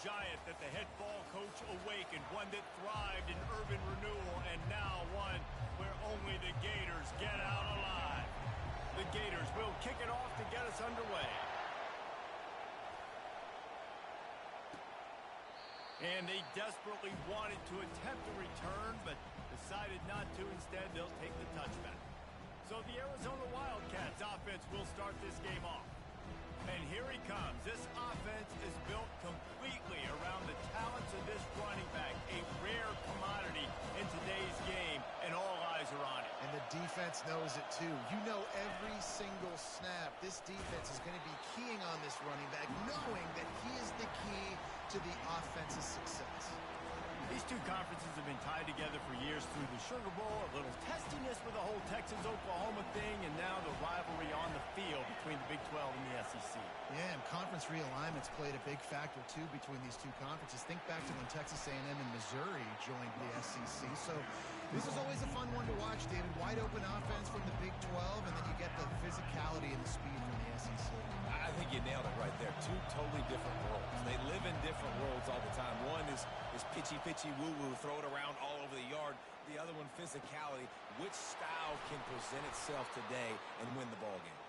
giant that the head ball coach awakened, one that thrived in urban renewal, and now one where only the Gators get out alive. The Gators will kick it off to get us underway. And they desperately wanted to attempt a return, but decided not to. Instead, they'll take the touchback. So the Arizona Wildcats offense will start this game off. And here he comes. This offense is built completely around the talents of this running back, a rare commodity in today's game, and all eyes are on it. And the defense knows it too. You know every single snap, this defense is going to be keying on this running back, knowing that he is the key to the offense's success. These two conferences have been tied together for years through the Sugar Bowl, a little testiness with the whole Texas-Oklahoma thing, and now the rivalry on the field between the Big 12 and the SEC. Yeah, and conference realignments played a big factor, too, between these two conferences. Think back to when Texas A&M and Missouri joined the SEC. So this is always a fun one to watch, David. Wide open offense from the Big 12, and then you get the physicality and the speed from the SEC. I think you nailed it right there. Two totally different worlds. They live in different worlds all the time. One is pitchy, woo-woo, throw it around all over the yard. The other one, physicality. Which style can present itself today and win the ball game?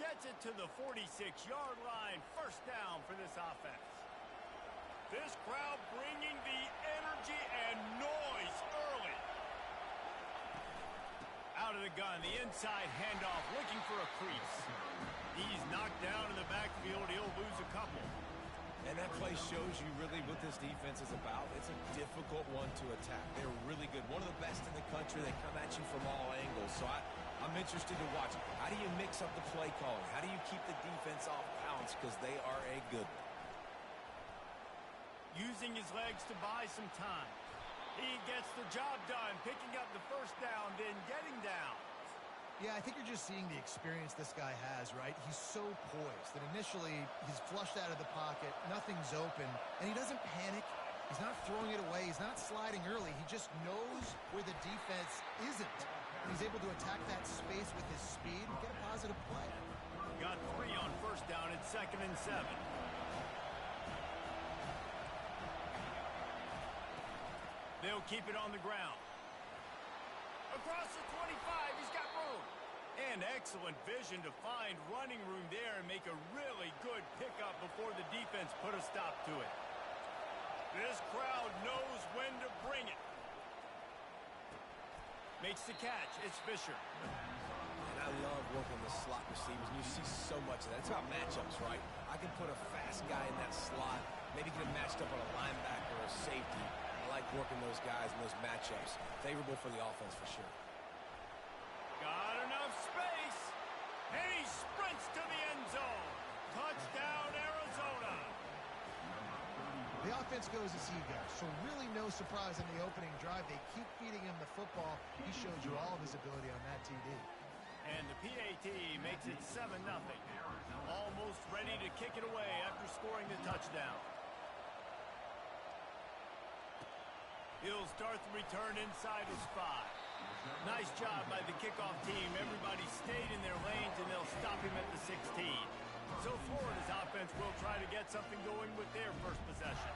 Gets it to the 46-yard line. First down for this offense. This crowd bringing the energy and noise early. Out of the gun, the inside handoff, looking for a crease. He's knocked down in the backfield. He'll lose a couple. And that play shows you really what this defense is about. It's a difficult one to attack. They're really good. One of the best in the country. They come at you from all angles. So I'm interested to watch. How do you mix up the play calling? How do you keep the defense off balance? Because they are a good one. Using his legs to buy some time. He gets the job done, picking up the first down, then getting down. Yeah, I think you're just seeing the experience this guy has, right? He's so poised that initially he's flushed out of the pocket, nothing's open, and he doesn't panic. He's not throwing it away. He's not sliding early. He just knows where the defense isn't. And he's able to attack that space with his speed and get a positive play. Got 3 on first down at 2nd and 7. They'll keep it on the ground. Across the 25, he's got room. And excellent vision to find running room there and make a really good pickup before the defense put a stop to it. This crowd knows when to bring it. Makes the catch. It's Fisher. And I love working the slot receivers. And you see so much of that. It's about matchups, right? I can put a fast guy in that slot. Maybe get him matched up on a linebacker or a safety. I like working those guys in those matchups. Favorable for the offense for sure. Got enough space. And he sprints to the end zone. Touchdown, Arizona. The offense goes as he goes, so really no surprise in the opening drive. They keep feeding him the football. He showed you all of his ability on that TD. And the PAT makes it 7-0. Almost ready to kick it away after scoring the touchdown. He'll start the return inside his 5. Nice job by the kickoff team. Everybody stayed in their lanes, and they'll stop him at the 16. So Florida's offense will try to get something going with their first possession.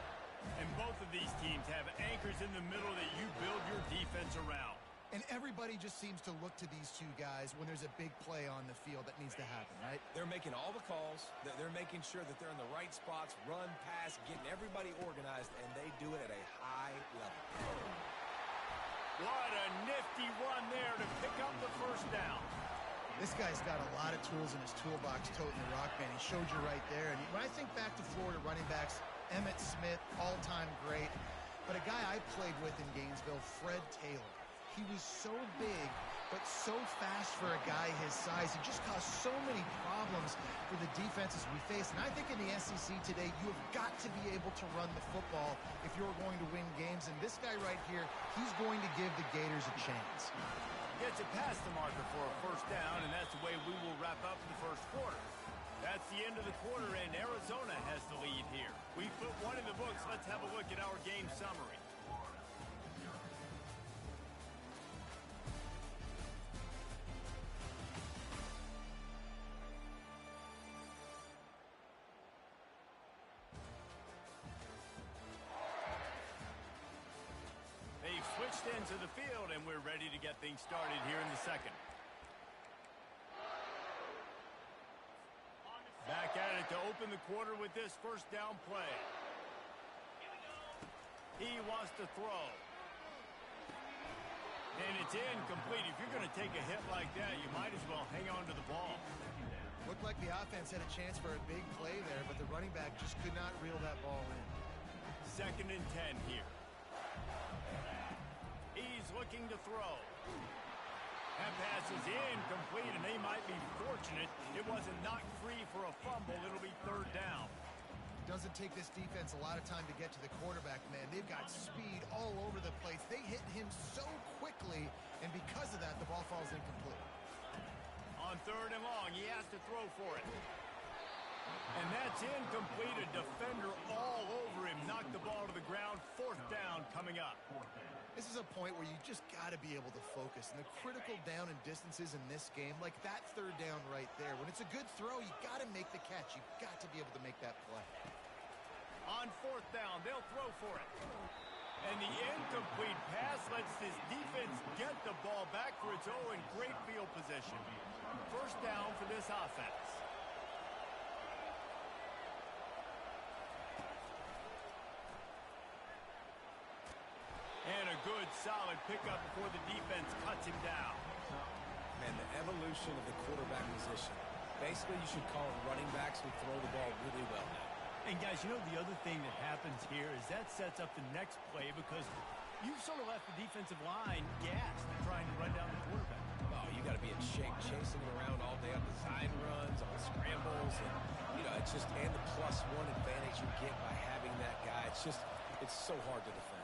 And both of these teams have anchors in the middle that you build your defense around. And everybody just seems to look to these two guys when there's a big play on the field that needs to happen, right? They're making all the calls. They're making sure that they're in the right spots, run, pass, getting everybody organized, and they do it at a high level. What a nifty run there to pick up the first down. This guy's got a lot of tools in his toolbox toting the rock band. He showed you right there. And when I think back to Florida running backs, Emmitt Smith, all-time great. But a guy I played with in Gainesville, Fred Taylor. He was so big, but so fast for a guy his size. He just caused so many problems for the defenses we face. And I think in the SEC today, you have got to be able to run the football if you're going to win games. And this guy right here, he's going to give the Gators a chance. Gets it past the marker for a first down, and that's the way we will wrap up the first quarter. That's the end of the quarter, and Arizona has the lead here. We put one in the books. Let's have a look at our game summary. ends of the field, and we're ready to get things started here in the second. Back at it to open the quarter with this first down play. He wants to throw. And it's incomplete. If you're going to take a hit like that, you might as well hang on to the ball. Looked like the offense had a chance for a big play there, but the running back just could not reel that ball in. 2nd and 10 here. He's looking to throw. That pass is incomplete, and they might be fortunate it wasn't knocked free for a fumble. It'll be 3rd down. Doesn't take this defense a lot of time to get to the quarterback, man. They've got speed all over the place. They hit him so quickly, and because of that, the ball falls incomplete. On 3rd and long, he has to throw for it. And that's incomplete. A defender all over him. Knocked the ball to the ground. 4th down coming up. This is a point where you just got to be able to focus. And the critical down and distances in this game, like that 3rd down right there, when it's a good throw, you got to make the catch. You've got to be able to make that play. On 4th down, they'll throw for it. And the incomplete pass lets this defense get the ball back for its own. Great field position. 1st down for this offense. And a good, solid pickup before the defense cuts him down. Man, the evolution of the quarterback position. Basically, you should call it running backs who throw the ball really well now. And, guys, you know the other thing that happens here is that sets up the next play because you've sort of left the defensive line gassed trying to run down the quarterback. Oh, you got to be in shape, chasing him around all day on design runs, on scrambles, and, you know, it's just, and the +1 advantage you get by having that guy. It's just, it's so hard to defend.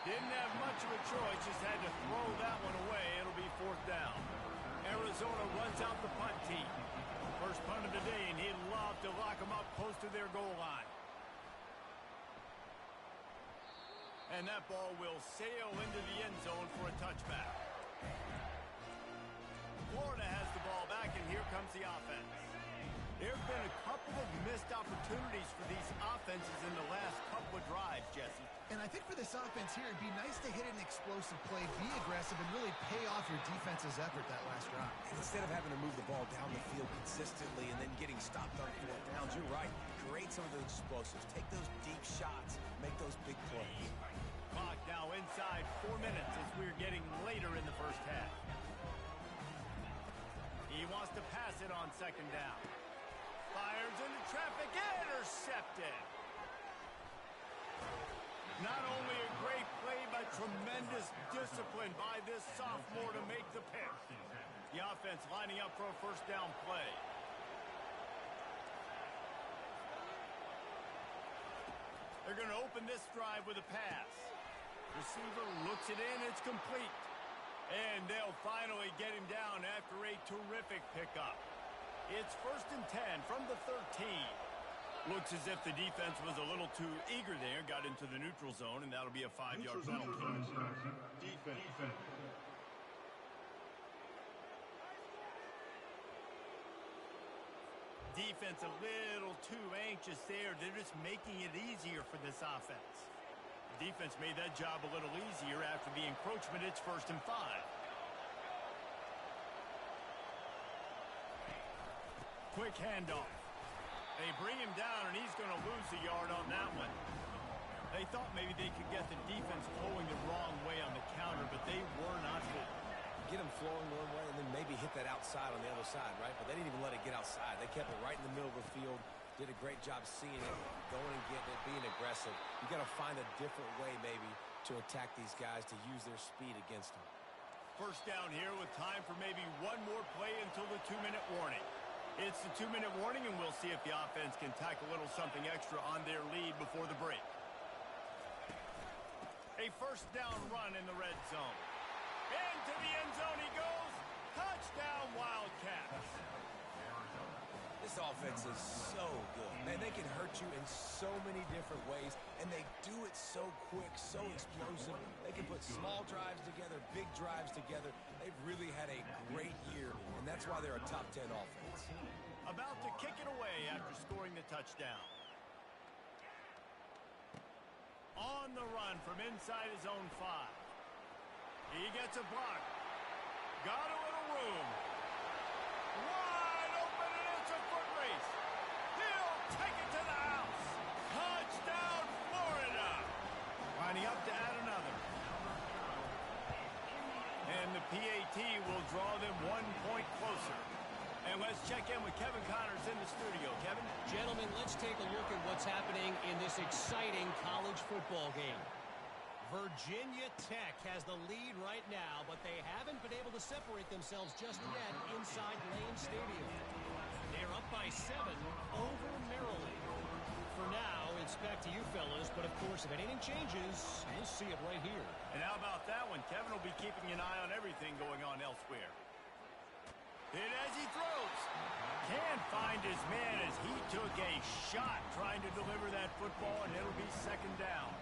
Didn't have much of a choice, just had to throw that one away. It'll be 4th down. Arizona runs out the punt team. First punt of the day, and he'd love to lock them up close to their goal line. And that ball will sail into the end zone for a touchback. Florida has the ball back, and here comes the offense. There have been a couple of missed opportunities for these offenses in the last couple of drives, Jesse. And I think for this offense here, it'd be nice to hit an explosive play, be aggressive, and really pay off your defense's effort that last drive. And instead of having to move the ball down the field consistently and then getting stopped on 4th downs, you're right. Create some of those explosives. Take those deep shots. Make those big plays. Clock now inside 4 minutes as we're getting later in the first half. He wants to pass it on 2nd down. Fires into traffic, intercepted. Not only a great play, but tremendous discipline by this sophomore to make the pick. The offense lining up for a 1st down play. They're going to open this drive with a pass. Receiver looks it in, it's complete. And they'll finally get him down after a terrific pickup. It's 1st and 10 from the 13. Looks as if the defense was a little too eager there, got into the neutral zone, and that'll be a 5-yard penalty. Defense. Defense a little too anxious there. They're just making it easier for this offense. The defense made that job a little easier after the encroachment. It's 1st and 5. Quick handoff. They bring him down, and he's going to lose a yard on that one. They thought maybe they could get the defense pulling the wrong way on the counter, but they were not good. Get them flowing one way and then maybe hit that outside on the other side, right? But they didn't even let it get outside. They kept it right in the middle of the field, did a great job seeing it, going and getting it, being aggressive. You got to find a different way maybe to attack these guys, to use their speed against them. 1st down here with time for maybe one more play until the 2-minute warning. It's the 2-minute warning, and we'll see if the offense can tack a little something extra on their lead before the break. A 1st down run in the red zone. Into the end zone he goes. Touchdown, Wildcats. This offense is so good. Man, they can hurt you in so many different ways, and they do it so quick, so explosive. They can put small drives together, big drives together. They've really had a great year, and that's why they're a top 10 offense. About to kick it away after scoring the touchdown. On the run from inside his own 5. He gets a block. Got a little room. Wide open, and it's a foot race. He'll take it to the house. Touchdown, Florida. Lining up to add another. And the PAT will draw them 1 point closer. And let's check in with Kevin Connors in the studio. Kevin? Gentlemen, let's take a look at what's happening in this exciting college football game. Virginia Tech has the lead right now, but they haven't been able to separate themselves just yet inside Lane Stadium. They're up by 7 over Maryland. For now, it's back to you fellas, but of course, if anything changes, you'll see it right here. And how about that one? Kevin will be keeping an eye on everything going on elsewhere. Hit as he throws. Can't find his man as he took a shot trying to deliver that football, and it'll be second down.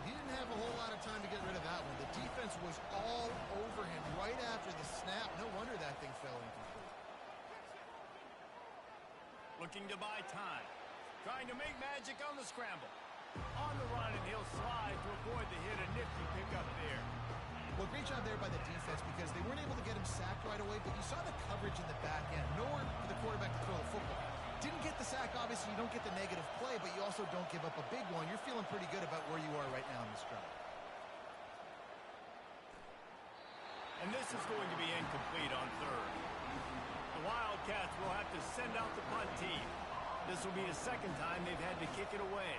He didn't have a whole lot of time to get rid of that one. The defense was all over him right after the snap. No wonder that thing fell incomplete. Looking to buy time. Trying to make magic on the scramble. On the run, and he'll slide to avoid the hit. A nifty pickup there. Well, great job there by the defense because they weren't able to get him sacked right away, but you saw the coverage in the back end. Nowhere for the quarterback to throw the football. Didn't get the sack, obviously. You don't get the negative play, but you also don't give up a big one. You're feeling pretty good about where you are right now in this drive. And this is going to be incomplete on third. The Wildcats will have to send out the punt team. This will be the second time they've had to kick it away.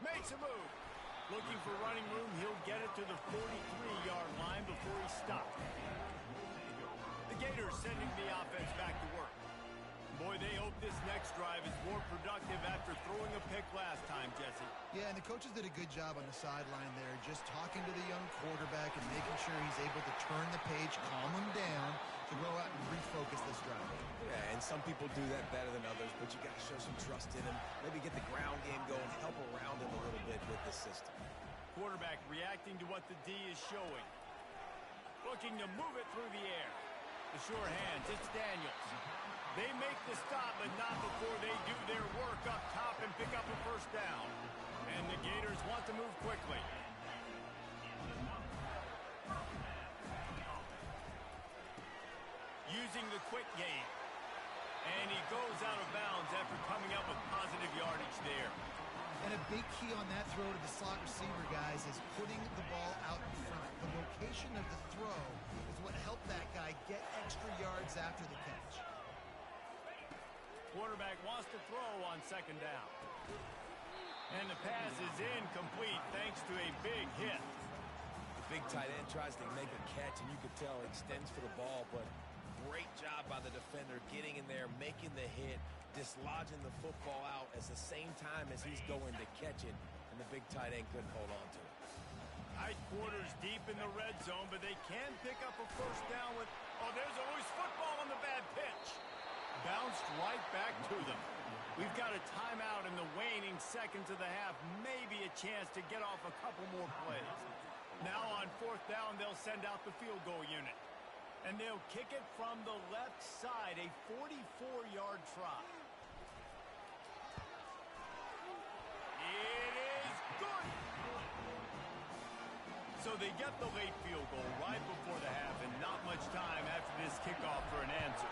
Makes a move. Looking for running room, he'll get it to the 43-yard line before he stops. The Gators sending the offense back to work. Boy, they hope this next drive is more productive after throwing a pick last time, Jesse. Yeah, and the coaches did a good job on the sideline there, just talking to the young quarterback and making sure he's able to turn the page, calm him down, to go out and refocus this drive. Yeah, and some people do that better than others, but you got to show some trust in him. Maybe get the ground game going, help around him a little bit with the system. Quarterback reacting to what the D is showing. Looking to move it through the air. The sure hands, it's Daniels. They make the stop, but not before they do their work up top and pick up a first down. And the Gators want to move quickly. Using the quick game. And he goes out of bounds after coming up with positive yardage there. And a big key on that throw to the slot receiver, guys, is putting the ball out in front. The location of the throw is what helped that guy get extra yards after the catch. Quarterback wants to throw on second down. And the pass is incomplete thanks to a big hit. The big tight end tries to make a catch, and you could tell extends for the ball, but great job by the defender getting in there, making the hit, dislodging the football out at the same time as he's going to catch it, and the big tight end couldn't hold on to it. Tight quarters deep in the red zone, but they can pick up a first down with, oh, there's always football on the bad pitch. Bounced right back to them. We've got a timeout in the waning seconds of the half, maybe a chance to get off a couple more plays. Now on fourth down, they'll send out the field goal unit. And they'll kick it from the left side, a 44-yard try. It is good. So they get the late field goal right before the half, and not much time after this kickoff for an answer.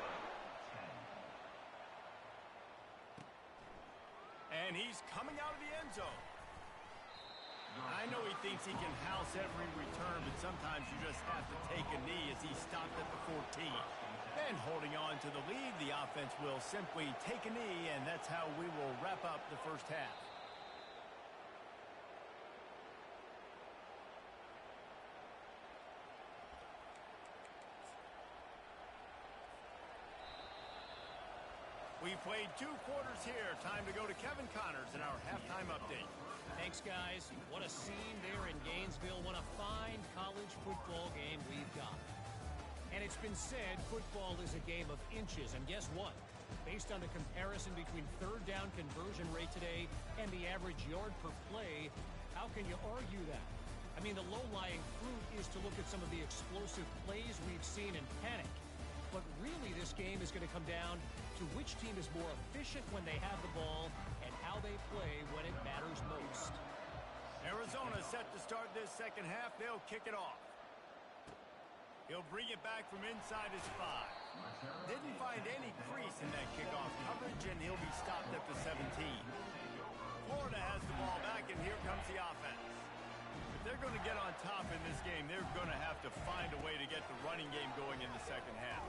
And he's coming out of the end zone. I know he thinks he can house every return, but sometimes you just have to take a knee as he stopped at the 14. And holding on to the lead, the offense will simply take a knee, and that's how we will wrap up the first half. We played 2 quarters here. Time to go to Kevin Connors in our halftime update. Thanks, guys. What a scene there in Gainesville. What a fine college football game we've got. And it's been said football is a game of inches. And guess what? Based on the comparison between third down conversion rate today and the average yard per play, how can you argue that? I mean, the low-lying fruit is to look at some of the explosive plays we've seen in panic. But really, this game is going to come down to which team is more efficient when they have the ball and how they play when it matters most. Arizona set to start this second half. They'll kick it off. He'll bring it back from inside his 5. Didn't find any crease in that kickoff coverage, and he'll be stopped at the 17. Florida has the ball back, and here comes the offense. If they're going to get on top in this game, they're going to have to find a way to get the running game going in the second half.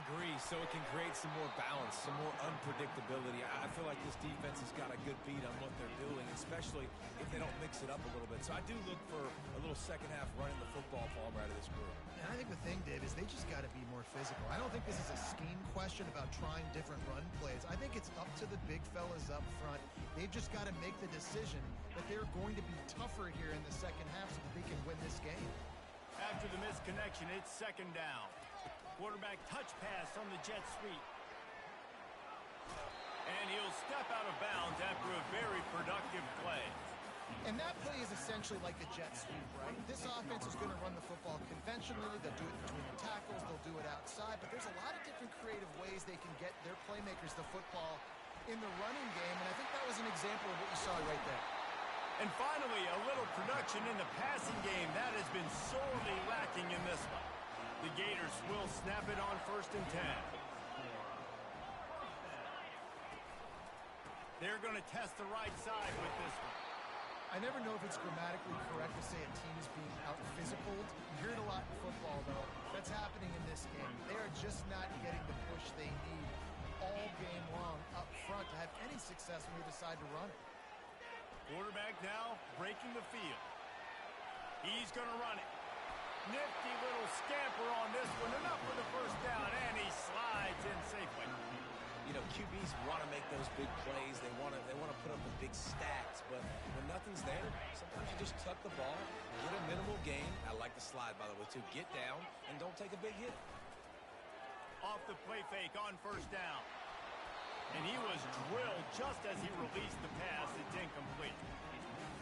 Agree, so it can create some more balance, some more unpredictability. I feel like this defense has got a good beat on what they're doing, especially if they don't mix it up a little bit. So I do look for a little second half running the football Palmer out of this group. And I think the thing, Dave, is they just got to be more physical. I don't think this is a scheme question about trying different run plays. I think it's up to the big fellas up front. They've just got to make the decision that they're going to be tougher here in the second half so that they can win this game. After the misconnection, it's second down. Quarterback touch pass on the jet sweep. And he'll step out of bounds after a very productive play. And that play is essentially like the jet sweep, right? This offense is going to run the football conventionally. They'll do it between the tackles. They'll do it outside. But there's a lot of different creative ways they can get their playmakers the football in the running game. And I think that was an example of what you saw right there. And finally, a little production in the passing game. That has been sorely lacking in this one. The Gators will snap it on 1st and 10. They're going to test the right side with this one. I never know if it's grammatically correct to say a team is being out-physicaled. You hear it a lot in football, though. That's happening in this game. They are just not getting the push they need all game long up front to have any success when they decide to run it. Quarterback now breaking the field. He's going to run it. Nifty little scamper on this one. Enough for the first down, and he slides in safely. You know, QBs want to make those big plays. They want to put up the big stats. But when nothing's there, sometimes you just tuck the ball, get a minimal gain. I like the slide, by the way, too. Get down and don't take a big hit. Off the play fake on 1st down. And he was drilled just as he released the pass. It's incomplete.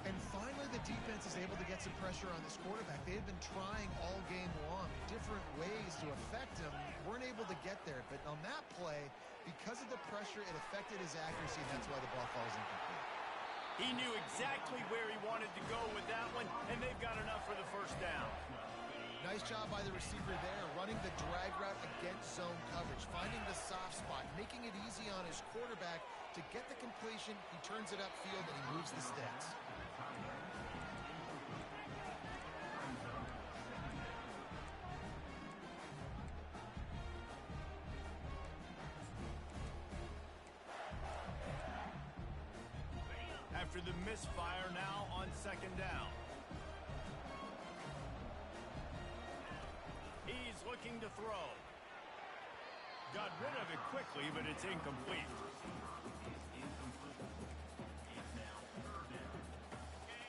And finally, the defense is able to get some pressure on this quarterback. They had been trying all game long, different ways to affect him. Weren't able to get there. But on that play, because of the pressure, it affected his accuracy, and that's why the ball falls incomplete. He knew exactly where he wanted to go with that one, and they've got enough for the first down. Nice job by the receiver there, running the drag route against zone coverage, finding the soft spot, making it easy on his quarterback to get the completion. He turns it upfield, and he moves the sticks. After the misfire, now on 2nd down. He's looking to throw. Got rid of it quickly, but it's incomplete.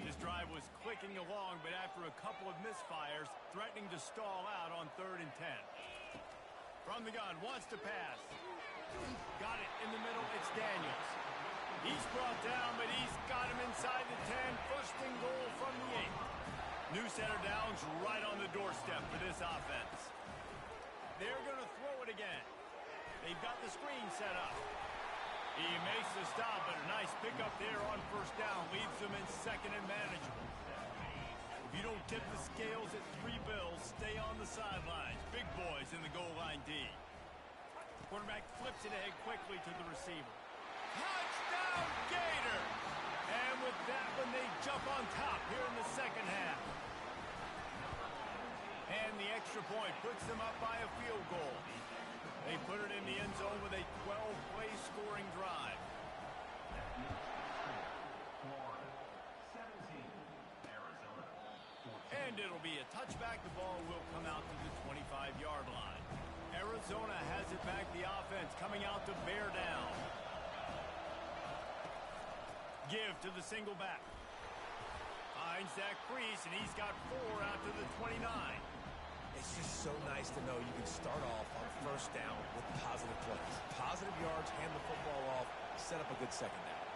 This drive was clicking along, but after a couple of misfires, threatening to stall out on 3rd and 10. From the gun, wants to pass. Got it in the middle, it's Daniels. He's brought down, but he's got him inside the 10. 1st and goal from the 8. New center downs right on the doorstep for this offense. They're going to throw it again. They've got the screen set up. He makes the stop, but a nice pickup there on 1st down. Leaves them in 2nd and manageable. If you don't tip the scales at 3 bills, stay on the sidelines. Big boys in the goal line D. Quarterback flips it ahead quickly to the receiver. Touchdown, Gator! And with that one, they jump on top here in the second half. And the extra point puts them up by a field goal. They put it in the end zone with a 12-play scoring drive. And it'll be a touchback. The ball will come out to the 25-yard line. Arizona has it back. The offense coming out to bear down. Give to the single back. Finds that crease, and he's got 4 out to the 29. It's just so nice to know you can start off on 1st down with positive plays. Positive yards, hand the football off, set up a good second down.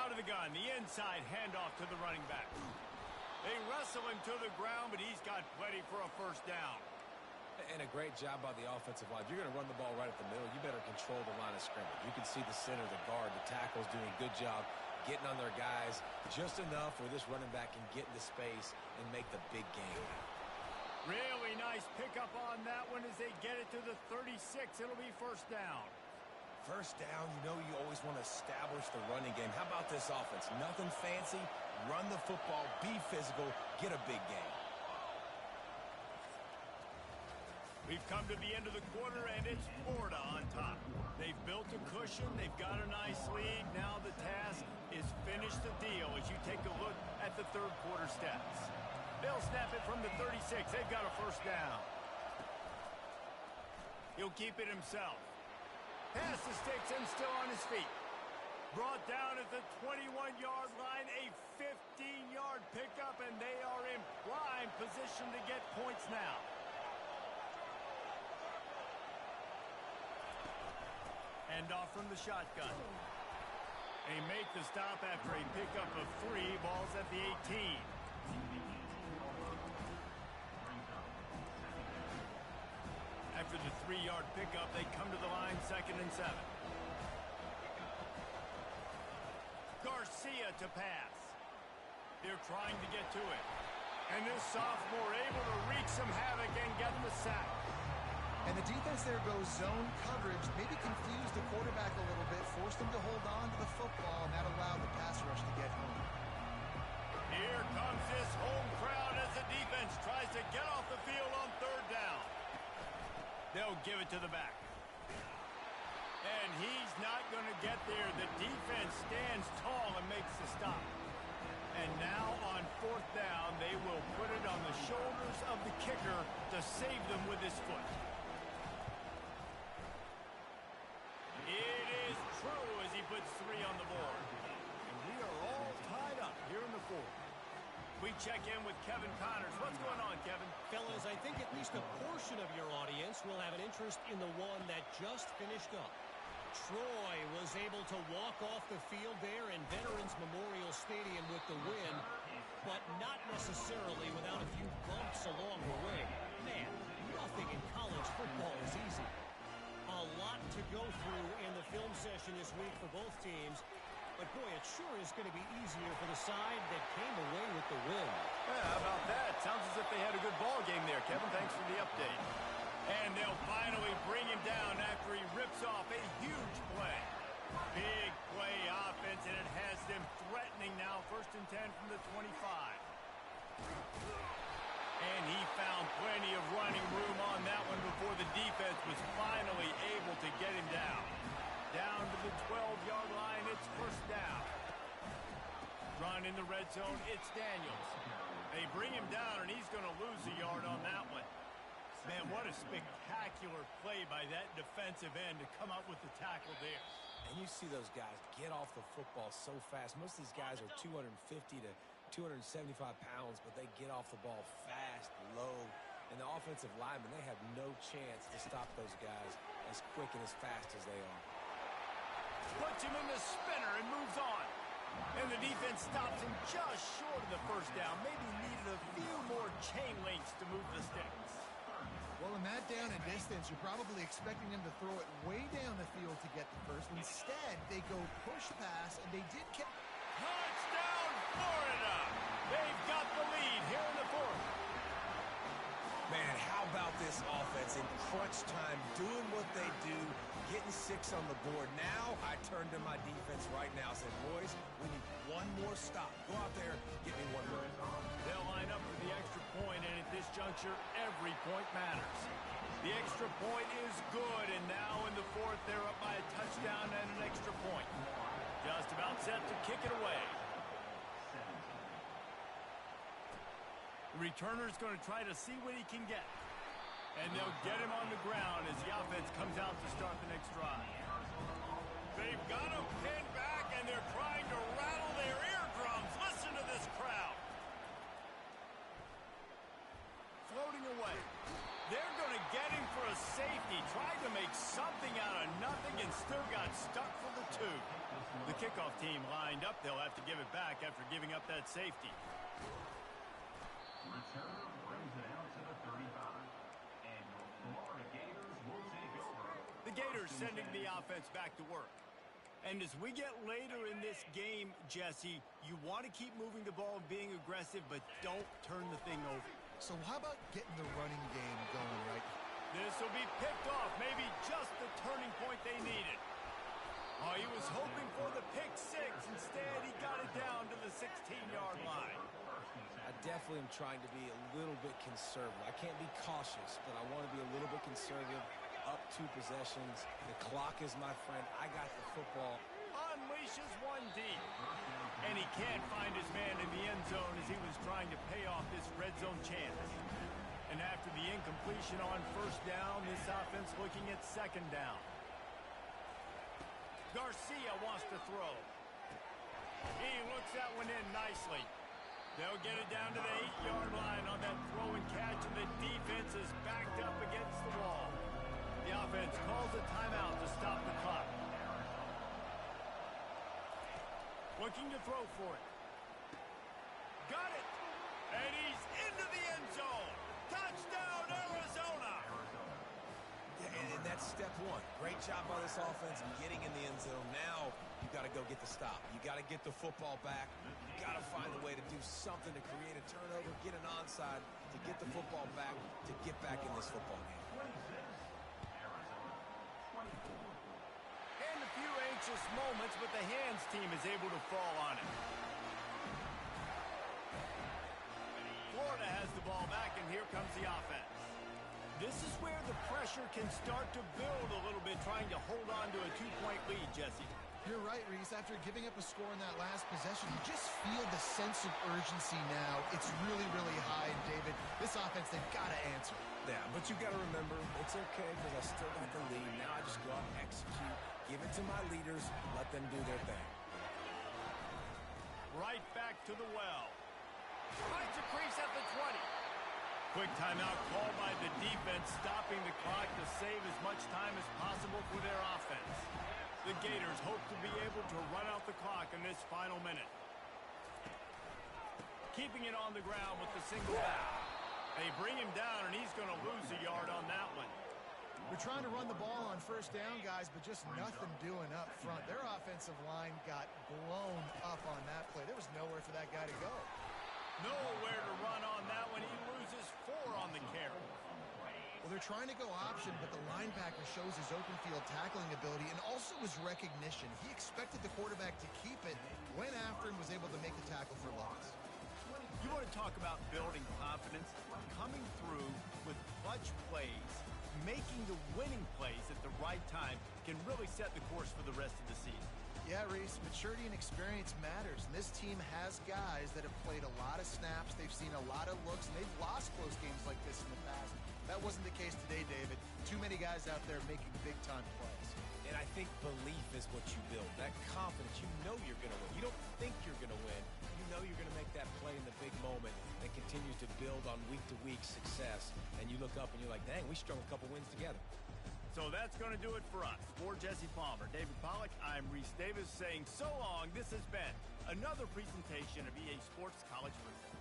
Out of the gun, the inside handoff to the running back. They wrestle him to the ground, but he's got plenty for a 1st down. And a great job by the offensive line. If you're going to run the ball right at the middle, you better control the line of scrimmage. You can see the center, the guard, the tackles doing a good job getting on their guys just enough where this running back can get into space and make the big game. Really nice pickup on that one as they get it to the 36. It'll be first down. First down, you know you always want to establish the running game. How about this offense? Nothing fancy. Run the football, be physical, get a big game. We've come to the end of the quarter, and it's Florida on top. They've built a cushion. They've got a nice lead. Now the task is finish the deal as you take a look at the third quarter stats. They'll snap it from the 36. They've got a first down. He'll keep it himself. Pass the sticks and still on his feet. Brought down at the 21-yard line. A 15-yard pickup, and they are in prime position to get points now. Hand off from the shotgun. They make the stop after a pickup of 3. Ball's at the 18. After the 3-yard pickup, they come to the line, 2nd and 7. Garcia to pass. They're trying to get to it. And this sophomore able to wreak some havoc and get the sack. And the defense there goes zone coverage, maybe confused the quarterback a little bit, forced him to hold on to the football, and that allowed the pass rush to get home. Here comes this home crowd as the defense tries to get off the field on 3rd down. They'll give it to the back. And he's not going to get there. The defense stands tall and makes the stop. And now on 4th down, they will put it on the shoulders of the kicker to save them with his foot. It is true as he puts 3 on the board. And we are all tied up here in the 4th. We check in with Kevin Connors. What's going on, Kevin? Fellas, I think at least a portion of your audience will have an interest in the one that just finished up. Troy was able to walk off the field there in Veterans Memorial Stadium with the win, but not necessarily without a few bumps along the way. Man, nothing in college football is easy. A lot to go through in the film session this week for both teams, but boy, it sure is going to be easier for the side that came away with the win. Yeah, how about that? Sounds as if they had a good ball game there, Kevin. Thanks for the update. And they'll finally bring him down after he rips off a huge play. Big play offense, and it has them threatening now. 1st and 10 from the 25. And he found plenty of running room on that one before the defense was finally able to get him down. Down to the 12-yard line, it's 1st down. Run in the red zone, it's Daniels. They bring him down, and he's going to lose a yard on that one. Man, what a spectacular play by that defensive end to come up with the tackle there. And you see those guys get off the football so fast. Most of these guys are 250 to 275 pounds, but they get off the ball fast, low. And the offensive linemen, they have no chance to stop those guys as quick and as fast as they are. Puts him in the spinner and moves on. And the defense stops him just short of the 1st down. Maybe needed a few more chain links to move the sticks. Well, in that down and distance, you're probably expecting them to throw it way down the field to get the first. Instead, they go push pass, and they did catch. Touchdown, Florida! They've got the lead here in the 4th. Man, how about this offense in crunch time, doing what they do, getting 6 on the board. Now I turn to my defense right now and said, boys, we need one more stop. Go out there, get me one more. They'll line up for the extra point, and at this juncture, every point matters. The extra point is good, and now in the 4th, they're up by a touchdown and an extra point. Just about set to kick it away. The returner's going to try to see what he can get. And they'll get him on the ground as the offense comes out to start the next drive. They've got him pinned back, and they're trying to rattle their eardrums. Listen to this crowd. Floating away. They're going to get him for a safety. Tried to make something out of nothing and still got stuck for the 2. The kickoff team lined up. They'll have to give it back after giving up that safety. Return brings it out to the 35. And your Gators sending the offense back to work. And as we get later in this game, Jesse, you want to keep moving the ball and being aggressive, but don't turn the thing over. So how about getting the running game going right? This will be picked off, maybe just the turning point they needed. Oh, he was hoping for the pick six. Instead, he got it down to the 16-yard line. I definitely am trying to be a little bit conservative. I can't be cautious, but I want to be a little bit conservative. Up 2 possessions. The clock is my friend. I got the football. Unleashes one deep. And he can't find his man in the end zone as he was trying to pay off this red zone chance. And after the incompletion on first down, this offense looking at second down. Garcia wants to throw. He looks that one in nicely. They'll get it down to the 8-yard line on that throw and catch, and the defense is backed up against the wall. The offense calls a timeout to stop the clock. Looking to throw for it. Got it! And he's into the end zone. Touchdown, Arizona! Yeah, and that's step one. Great job by this offense getting in the end zone. Now you got to go get the stop. You got to get the football back. You got to find a way to do something to create a turnover, get an onside, to get the football back, to get back in this football game. And a few anxious moments, but the hands team is able to fall on it. Florida has the ball back, and here comes the offense. This is where the pressure can start to build a little bit, trying to hold on to a 2-point lead, Jesse. You're right, Reese. After giving up a score in that last possession, you just feel the sense of urgency now. It's really, really high. And David, this offense, they've got to answer. Yeah, but you got to remember, it's okay because I still got the lead. Now I just go out and execute, give it to my leaders, let them do their thing. Right back to the well. Finds a crease at the 20. Quick timeout called by the defense, stopping the clock to save as much time as possible for their offense. The Gators hope to be able to run out the clock in this final minute. Keeping it on the ground with the single back. They bring him down, and he's going to lose a yard on that one. We're trying to run the ball on first down, guys, but just nothing doing up front. Their offensive line got blown up on that play. There was nowhere for that guy to go. Nowhere to run on that one. He loses 4 on the carry. Well, they're trying to go option, but the linebacker shows his open field tackling ability and also his recognition. He expected the quarterback to keep it, went after and was able to make the tackle for loss. You want to talk about building confidence? Coming through with clutch plays, making the winning plays at the right time can really set the course for the rest of the season. Yeah, Reese, maturity and experience matters. And this team has guys that have played a lot of snaps. They've seen a lot of looks, and they've lost close games like this in the past. That wasn't the case today, David. Too many guys out there making big-time plays. And I think belief is what you build. That confidence, you know you're going to win. You don't think you're going to win. You know you're going to make that play in the big moment that continues to build on week-to-week success. And you look up and you're like, dang, we strung a couple wins together. So that's going to do it for us. For Jesse Palmer, David Pollack, I'm Reese Davis saying so long. This has been another presentation of EA Sports College Football.